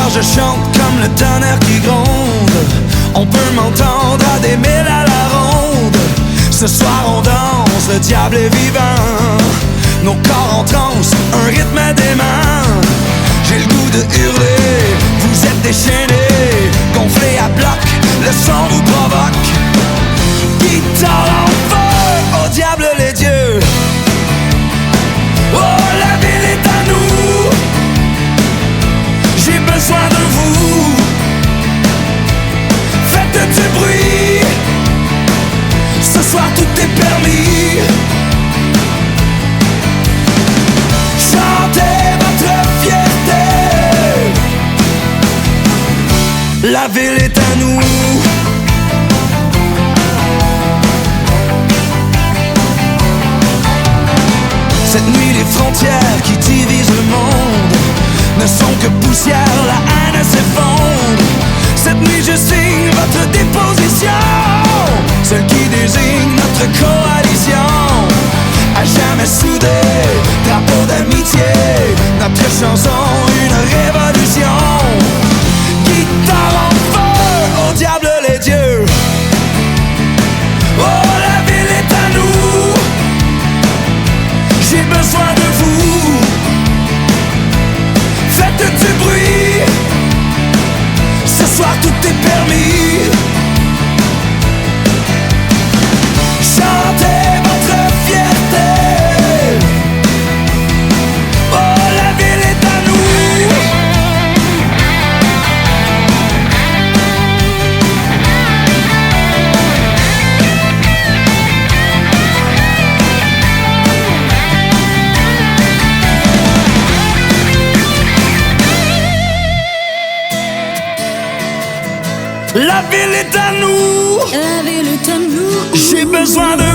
soir je chante comme le tonnerre qui gronde. On peut m'entendre à des milles à la ronde. Ce soir on danse, le diable est vivant. Nos corps en transe, un rythme dément. J'ai le goût de hurler, vous êtes déchaînés, gonflés à bloc, le son vous provoque. Guitare en feu, au diable les dieux. Oh, la ville est à nous. J'ai besoin de vous. Faites du bruit. Ce soir tout est permis. Chantez votre fierté. La ville est à nous. Cette nuit les frontières qui divisent le monde ne sont que poussière, la haine s'effondre. Cette nuit je signe votre déposition, celle qui désigne notre coalition. À jamais soudés, drapeau d'amitié, notre chanson une révolution. Guitare en feu, au diable les dieux. Oh, la ville est à nous. J'ai besoin de vous. Faites du bruit. Ce soir tout est permis. Chantez votre fierté. Oh, la ville est à nous. La ville est à nous. La ville est à nous. J'ai besoin de